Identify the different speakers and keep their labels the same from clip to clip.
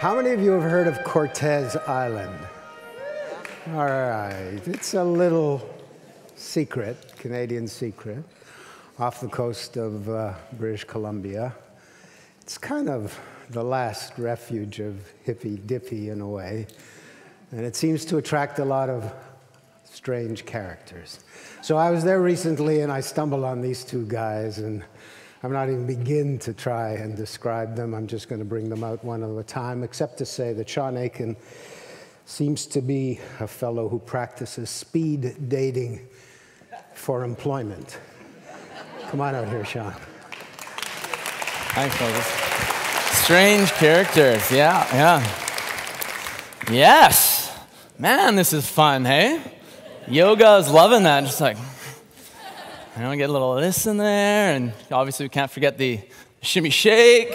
Speaker 1: How many of you have heard of Cortez Island? All right, it's a little secret, Canadian secret, off the coast of British Columbia. It's kind of the last refuge of hippy-dippy in a way, and it seems to attract a lot of strange characters. So I was there recently and I stumbled on these two guys, and I'm not even begin to try and describe them. I'm just going to bring them out one at a time, except to say that Sean Aiken seems to be a fellow who practices speed dating for employment. Come on out here, Sean.
Speaker 2: Thanks, Moses. Strange characters, yeah. Yes! Man, this is fun, hey? Yoga is loving that, just like, get a little of this in there, and obviously we can't forget the shimmy shake,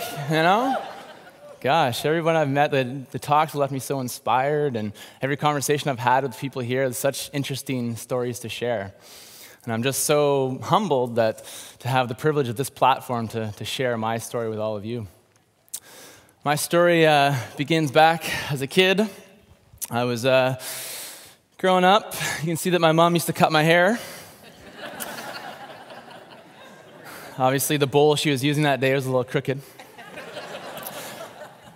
Speaker 2: Gosh, everyone I've met, the talks have left me so inspired, and every conversation I've had with people here, there's such interesting stories to share. And I'm just so humbled to have the privilege of this platform to share my story with all of you. My story begins back as a kid. I was growing up. You can see that my mom used to cut my hair. Obviously, the bowl she was using that day was a little crooked.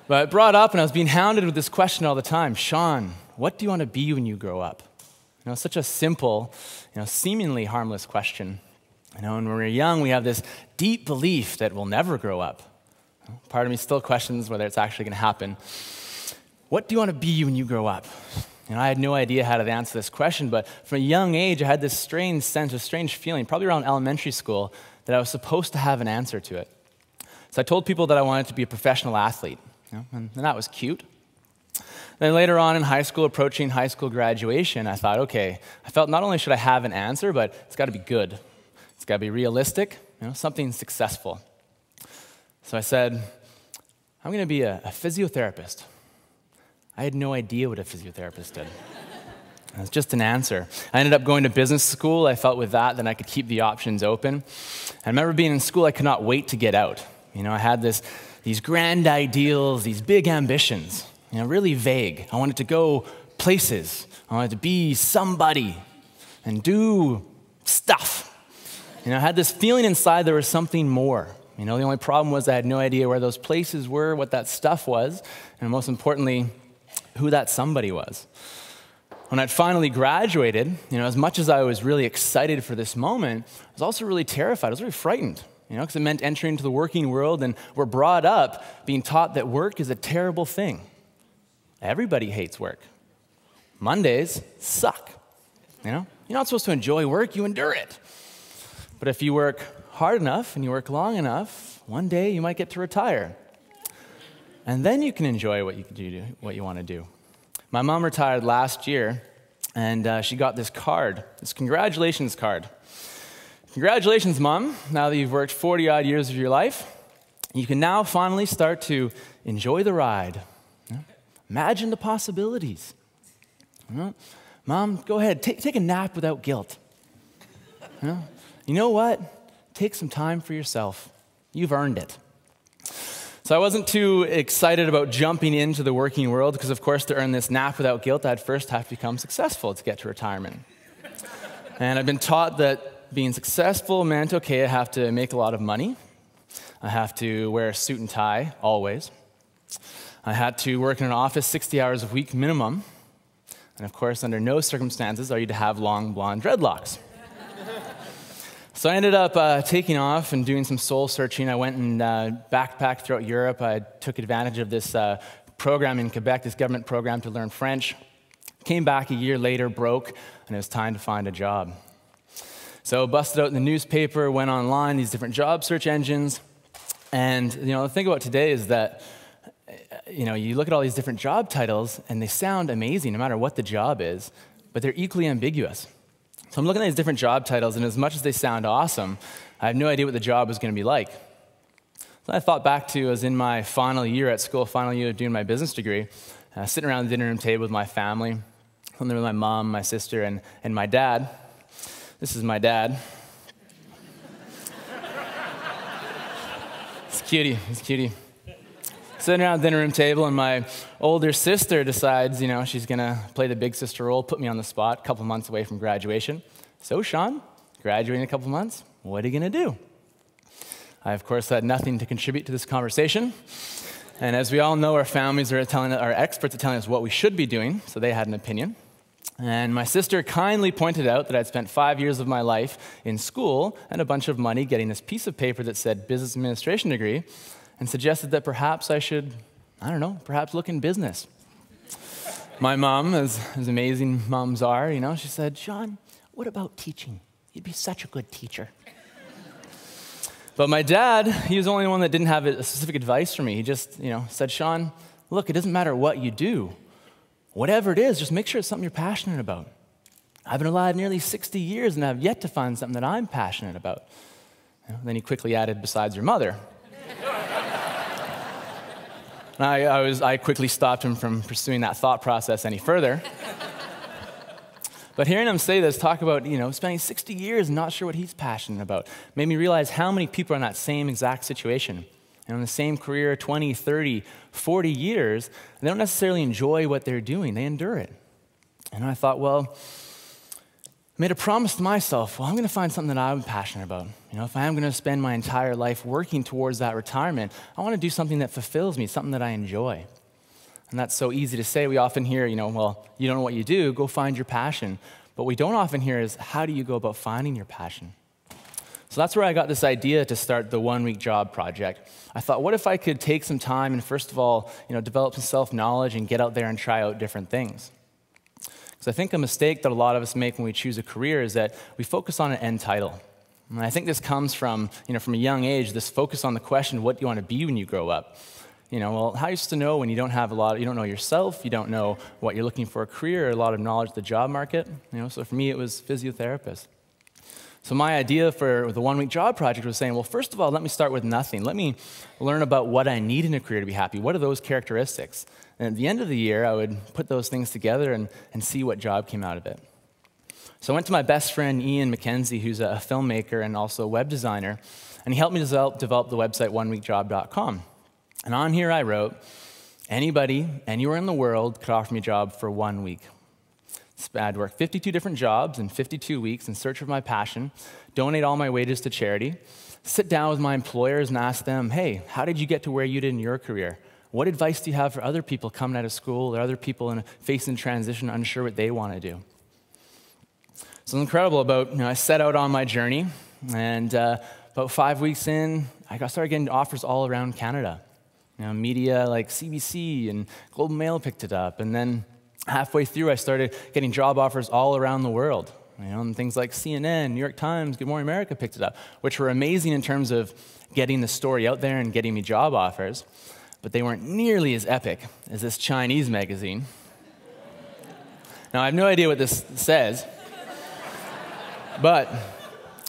Speaker 2: But I brought up, and I was being hounded with this question all the time. Sean, what do you want to be when you grow up? Such a simple, seemingly harmless question. When we're young, we have this deep belief that we'll never grow up. Part of me still questions whether it's actually going to happen. What do you want to be when you grow up? I had no idea how to answer this question, but from a young age, I had this strange sense, a strange feeling, probably around elementary school, that I was supposed to have an answer to it. So I told people that I wanted to be a professional athlete, and that was cute. Then later on in high school, approaching high school graduation, I thought, okay, I felt not only should I have an answer, but it's got to be good. It's got to be realistic, something successful. So I said, I'm going to be a physiotherapist. I had no idea what a physiotherapist did. It was just an answer. I ended up going to business school. I felt with that, then I could keep the options open. I remember being in school, I could not wait to get out. I had these grand ideals, these big ambitions, really vague. I wanted to go places. I wanted to be somebody and do stuff. I had this feeling inside there was something more. The only problem was I had no idea where those places were, what that stuff was, and most importantly, who that somebody was. When I'd finally graduated, as much as I was really excited for this moment, I was also really terrified. I was really frightened, because it meant entering into the working world, and we're brought up being taught that work is a terrible thing. Everybody hates work. Mondays suck. You're not supposed to enjoy work, you endure it. But if you work hard enough and you work long enough, one day you might get to retire. And then you can enjoy what you want to do. My mom retired last year, and she got this card, this congratulations card. Congratulations, Mom. Now that you've worked 40-odd years of your life, you can now finally start to enjoy the ride. Imagine the possibilities. Mom, go ahead, take a nap without guilt. You know what? Take some time for yourself. You've earned it. So I wasn't too excited about jumping into the working world because, of course, to earn this nap without guilt, I'd first have to become successful to get to retirement. And I've been taught that being successful meant, okay, I have to make a lot of money. I have to wear a suit and tie, always. I had to work in an office 60 hours a week minimum. And, of course, under no circumstances are you to have long blonde dreadlocks. So I ended up taking off and doing some soul searching. I went and backpacked throughout Europe. I took advantage of this program in Quebec, this government program to learn French. Came back a year later, broke, and it was time to find a job. So busted out in the newspaper, went online, these different job search engines. And the thing about today is that you look at all these different job titles, and they sound amazing no matter what the job is, but they're equally ambiguous. So I'm looking at these different job titles, and as much as they sound awesome, I have no idea what the job was going to be like. So I thought back to, I was in my final year at school, final year doing my business degree, sitting around the dinner room table with my family, sitting there with my mom, my sister, and my dad. This is my dad. It's cutie, sitting around the dinner room table, and my older sister decides, she's going to play the big sister role, put me on the spot, a couple months away from graduation. So, Sean, graduating in a couple months, what are you going to do? I, of course, had nothing to contribute to this conversation. And as we all know, our families are experts at telling us what we should be doing, so they had an opinion. And my sister kindly pointed out that I'd spent 5 years of my life in school and a bunch of money getting this piece of paper that said business administration degree, and suggested that perhaps I should, perhaps look in business. My mom, as amazing moms are, she said, Sean, what about teaching? You'd be such a good teacher. But my dad, he was the only one that didn't have a specific advice for me. He just, said, Sean, look, it doesn't matter what you do. Whatever it is, just make sure it's something you're passionate about. I've been alive nearly 60 years and I've yet to find something that I'm passionate about. Then he quickly added, besides your mother. I quickly stopped him from pursuing that thought process any further. But hearing him say this, talk about, spending 60 years and not sure what he's passionate about, made me realize how many people are in that same exact situation. And in the same career, 20, 30, 40 years, they don't necessarily enjoy what they're doing. They endure it. And I thought, I made a promise to myself, I'm going to find something that I'm passionate about. If I am going to spend my entire life working towards that retirement, I want to do something that fulfills me, something that I enjoy. And that's so easy to say. We often hear, you don't know what you do, go find your passion. But what we don't often hear is, how do you go about finding your passion? So that's where I got this idea to start the 1 Week Job Project. I thought, what if I could take some time and first of all, develop some self-knowledge and get out there and try out different things? Because I think a mistake that a lot of us make when we choose a career is that we focus on an end title. And I think this comes from, from a young age, this focus on the question, what do you want to be when you grow up? How are you supposed to know when you don't have you don't know yourself, you don't know what you're looking for a career, or a lot of knowledge of the job market? So for me, it was physiotherapist. So my idea for the 1 Week Job Project was saying, first of all, let me start with nothing. Let me learn about what I need in a career to be happy. What are those characteristics? And at the end of the year, I would put those things together and see what job came out of it. So I went to my best friend, Ian McKenzie, who's a filmmaker and also a web designer, and he helped me develop the website oneweekjob.com. And on here I wrote, anybody, anywhere in the world could offer me a job for 1 week. I'd work 52 different jobs in 52 weeks in search of my passion, donate all my wages to charity, sit down with my employers and ask them, hey, how did you get to where you did in your career? What advice do you have for other people coming out of school or other people facing transition, unsure what they want to do? So it's incredible about, I set out on my journey, and about 5 weeks in, I started getting offers all around Canada. Media like CBC and Globe and Mail picked it up, and then halfway through, I started getting job offers all around the world. And things like CNN, New York Times, Good Morning America picked it up, which were amazing in terms of getting the story out there and getting me job offers. But they weren't nearly as epic as this Chinese magazine. Now, I have no idea what this says, but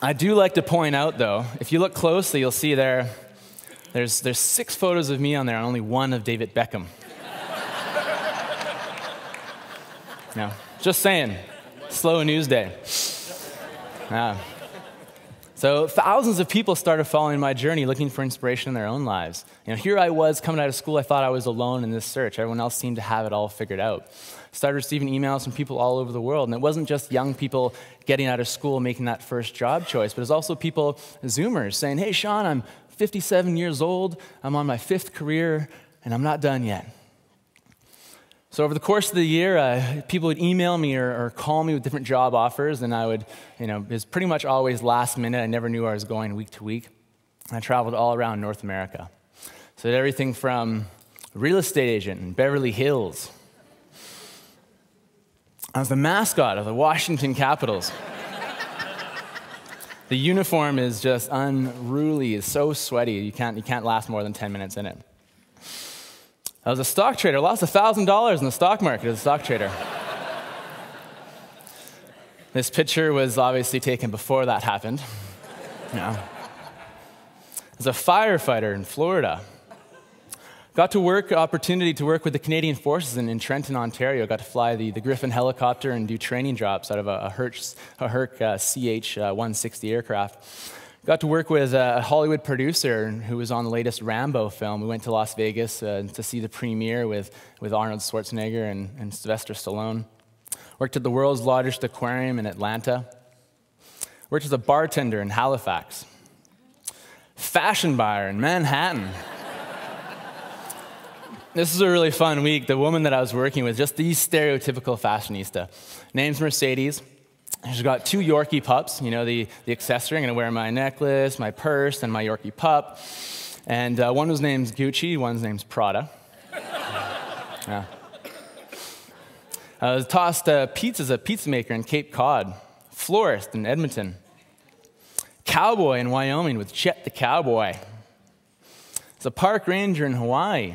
Speaker 2: I do like to point out, though, if you look closely, you'll see there's 6 photos of me on there and only 1 of David Beckham. No, just saying, slow news day. So thousands of people started following my journey, looking for inspiration in their own lives. Here I was coming out of school. I thought I was alone in this search. Everyone else seemed to have it all figured out. Started receiving emails from people all over the world. And it wasn't just young people getting out of school making that first job choice, but it was also people, Zoomers, saying, hey, Sean, I'm 57 years old. I'm on my 5th career, and I'm not done yet. So over the course of the year, people would email me or call me with different job offers, and I would, it was pretty much always last minute. I never knew where I was going week to week. I traveled all around North America. So I did everything from real estate agent in Beverly Hills. I was the mascot of the Washington Capitals. The uniform is just unruly. It's so sweaty. You can't last more than 10 minutes in it. I was a stock trader. Lost $1,000 in the stock market as a stock trader. This picture was obviously taken before that happened. I was a firefighter in Florida. Got opportunity to work with the Canadian Forces in Trenton, Ontario. Got to fly the Griffin helicopter and do training drops out of a Herc CH-160 aircraft. Got to work with a Hollywood producer who was on the latest Rambo film. We went to Las Vegas to see the premiere with Arnold Schwarzenegger and Sylvester Stallone. Worked at the world's largest aquarium in Atlanta. Worked as a bartender in Halifax. Fashion buyer in Manhattan. This was a really fun week. The woman that I was working with, just the stereotypical fashionista. Name's Mercedes. She's got 2 Yorkie pups, you know, the accessory. I'm going to wear my necklace, my purse, and my Yorkie pup. And one was named Gucci, one's named Prada. Yeah. I was tossed pizzas at Pizza Maker in Cape Cod, florist in Edmonton, cowboy in Wyoming with Chet the Cowboy. It's a park ranger in Hawaii.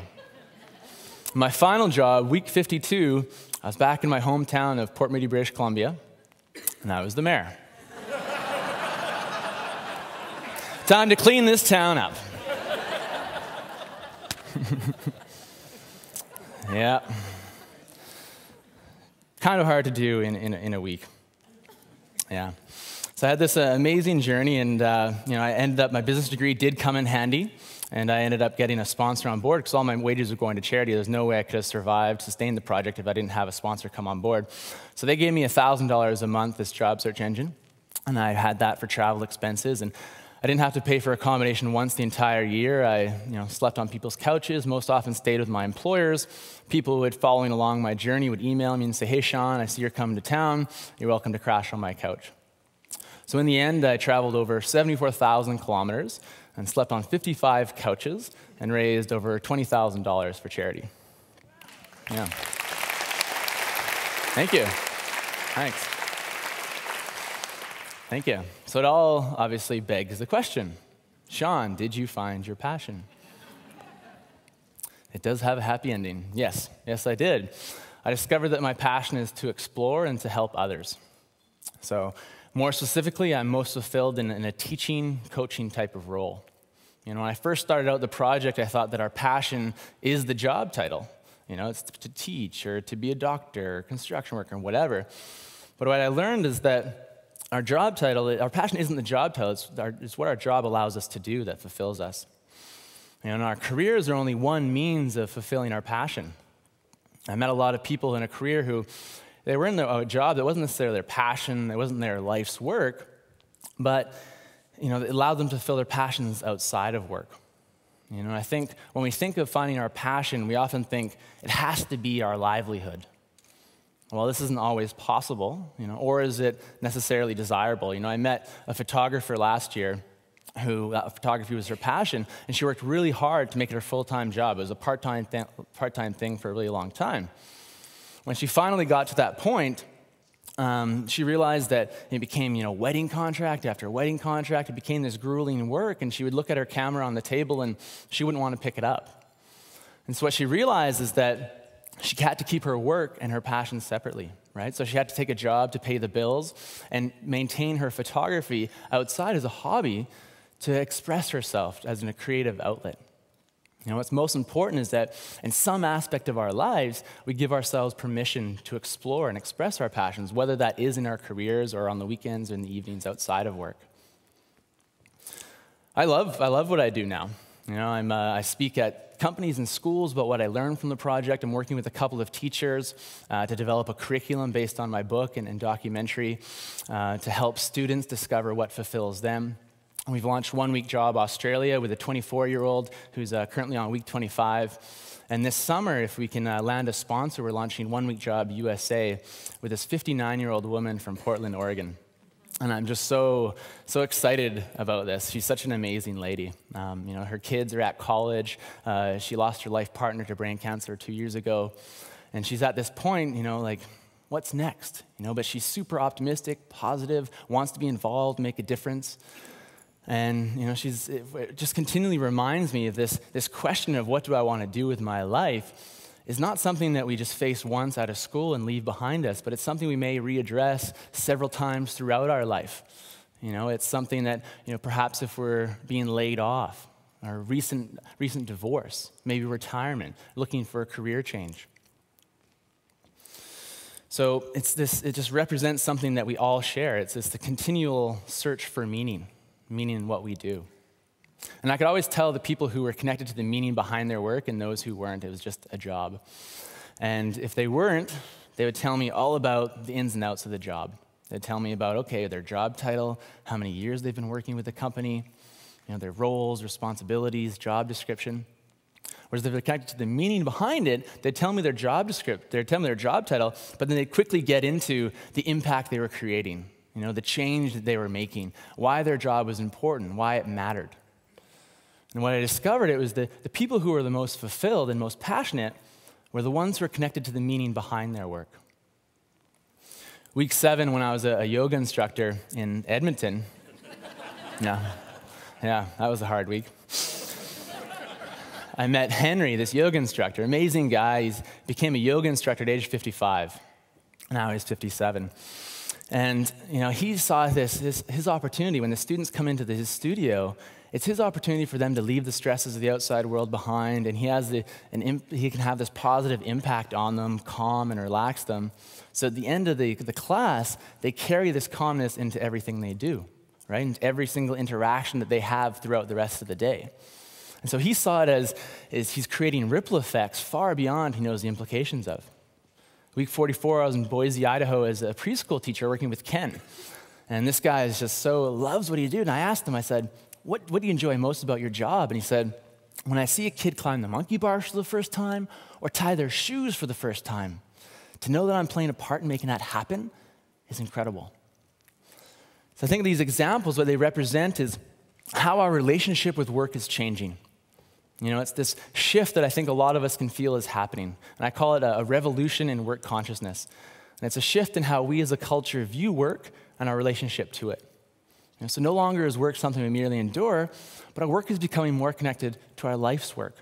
Speaker 2: My final job, week 52, I was back in my hometown of Port Moody, British Columbia. And I was the mayor. Time to clean this town up. Yeah. Kind of hard to do in a week. Yeah. So I had this amazing journey, and I ended up, my business degree did come in handy, and I ended up getting a sponsor on board because all my wages were going to charity. There's no way I could have survived, sustained the project if I didn't have a sponsor come on board. So they gave me $1,000 a month, this job search engine, and I had that for travel expenses, and I didn't have to pay for accommodation once the entire year. I slept on people's couches, most often stayed with my employers. People who were following along my journey would email me and say, "Hey, Sean, I see you're coming to town. You're welcome to crash on my couch." So in the end, I traveled over 74,000 kilometers and slept on 55 couches and raised over $20,000 for charity. Yeah. Thank you. Thanks. Thank you. So it all obviously begs the question, Sean, did you find your passion? It does have a happy ending. Yes, I did. I discovered that my passion is to explore and to help others. So more specifically, I'm most fulfilled in a teaching, coaching type of role. When I first started out the project, I thought that our passion is the job title. It's to teach or to be a doctor or construction worker or whatever. But what I learned is that our job title, our passion isn't the job title, it's what our job allows us to do that fulfills us. And our careers are only one means of fulfilling our passion. I met a lot of people in a career who, they were in a job that wasn't necessarily their passion, it wasn't their life's work, but it allowed them to fulfill their passions outside of work. I think when we think of finding our passion, we often think it has to be our livelihood. Well, this isn't always possible, or is it necessarily desirable? I met a photographer last year who photography was her passion, and she worked really hard to make it her full-time job. It was a part-time thing for a really long time. When she finally got to that point, she realized that it became, wedding contract after wedding contract. It became this grueling work, and she would look at her camera on the table, and she wouldn't want to pick it up. And so what she realized is that she had to keep her work and her passion separately, right? So she had to take a job to pay the bills and maintain her photography outside as a hobby to express herself as a creative outlet. What's most important is that in some aspect of our lives, we give ourselves permission to explore and express our passions, whether that is in our careers or on the weekends or in the evenings outside of work. I love what I do now. I speak at companies and schools about what I learned from the project. I'm working with a couple of teachers to develop a curriculum based on my book and documentary to help students discover what fulfills them. We've launched One Week Job Australia with a 24-year-old who's currently on week 25. And this summer, if we can land a sponsor, we're launching One Week Job USA with this 59-year-old woman from Portland, Oregon. And I'm just so excited about this. She's such an amazing lady. Her kids are at college. She lost her life partner to brain cancer 2 years ago. And she's at this point, what's next? But she's super optimistic, positive, wants to be involved, make a difference. And, it just continually reminds me of this question of what do I want to do with my life is not something that we just face once out of school and leave behind us, but it's something we may readdress several times throughout our life. It's something that, perhaps if we're being laid off, or recent divorce, maybe retirement, looking for a career change. So it just represents something that we all share. It's the continual search for meaning. meaning in what we do. And I could always tell the people who were connected to the meaning behind their work and those who weren't. It was just a job. And if they weren't, they would tell me all about the ins and outs of the job. They'd tell me about, okay, their job title, how many years they've been working with the company, their roles, responsibilities, job description. Whereas if they're connected to the meaning behind it, they'd tell me their job description, they'd tell me their job title, but then they'd quickly get into the impact they were creating, the change that they were making, why their job was important, why it mattered. And what I discovered, it was the people who were the most fulfilled and most passionate were the ones who were connected to the meaning behind their work. Week 7, when I was a yoga instructor in Edmonton, yeah, that was a hard week. I met Henry, this yoga instructor, amazing guy. He became a yoga instructor at age 55. Now he's 57. And he saw his opportunity when the students come into his studio. It's his opportunity for them to leave the stresses of the outside world behind, and he can have this positive impact on them, calm and relax them. So at the end of the class, they carry this calmness into everything they do, right? Into every single interaction that they have throughout the rest of the day. And so he saw it as he's creating ripple effects far beyond he knows the implications of. Week 44, I was in Boise, Idaho as a preschool teacher working with Ken. And this guy is just loves what he does. And I asked him, I said, what do you enjoy most about your job? And he said, when I see a kid climb the monkey bars for the first time or tie their shoes for the first time, to know that I'm playing a part in making that happen is incredible. So I think these examples, what they represent is how our relationship with work is changing. It's this shift that I think a lot of us can feel is happening. And I call it a revolution in work consciousness. And it's a shift in how we as a culture view work and our relationship to it. So no longer is work something we merely endure, but our work is becoming more connected to our life's work.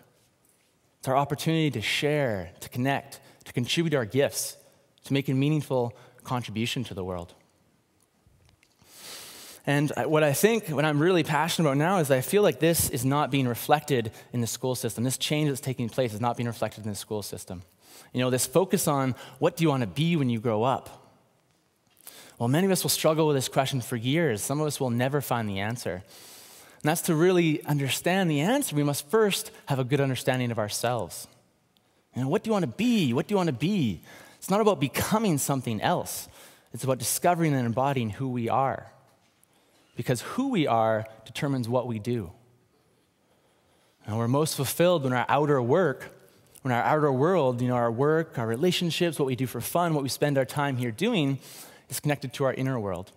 Speaker 2: It's our opportunity to share, to connect, to contribute our gifts, to make a meaningful contribution to the world. And what I'm really passionate about now is I feel like this is not being reflected in the school system. This change that's taking place is not being reflected in the school system. This focus on what do you want to be when you grow up? Well, many of us will struggle with this question for years. Some of us will never find the answer. And that's to really understand the answer, we must first have a good understanding of ourselves. What do you want to be? What do you want to be? It's not about becoming something else. It's about discovering and embodying who we are. Because who we are determines what we do. And we're most fulfilled when our outer world, our work, our relationships, what we do for fun, what we spend our time here doing, is connected to our inner world.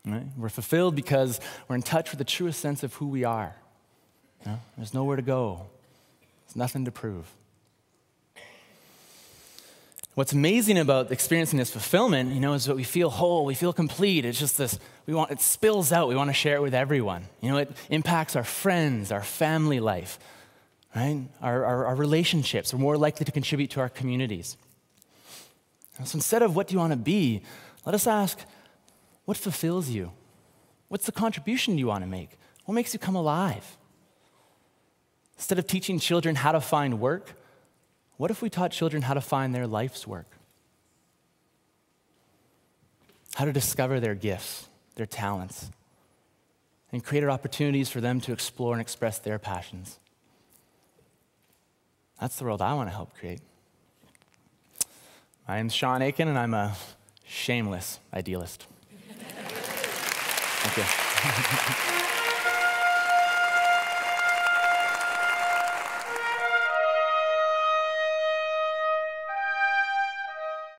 Speaker 2: Right? We're fulfilled because we're in touch with the truest sense of who we are. There's nowhere to go. There's nothing to prove. What's amazing about experiencing this fulfillment, is that we feel whole, we feel complete. It's just this, it spills out. We want to share it with everyone. It impacts our friends, our family life, right? Our relationships. We're more likely to contribute to our communities. So instead of what do you want to be, let us ask, what fulfills you? What's the contribution you want to make? What makes you come alive? Instead of teaching children how to find work, what if we taught children how to find their life's work? How to discover their gifts, their talents, and created opportunities for them to explore and express their passions. That's the world I want to help create. My name's Sean Aiken, and I'm a shameless idealist. Thank you.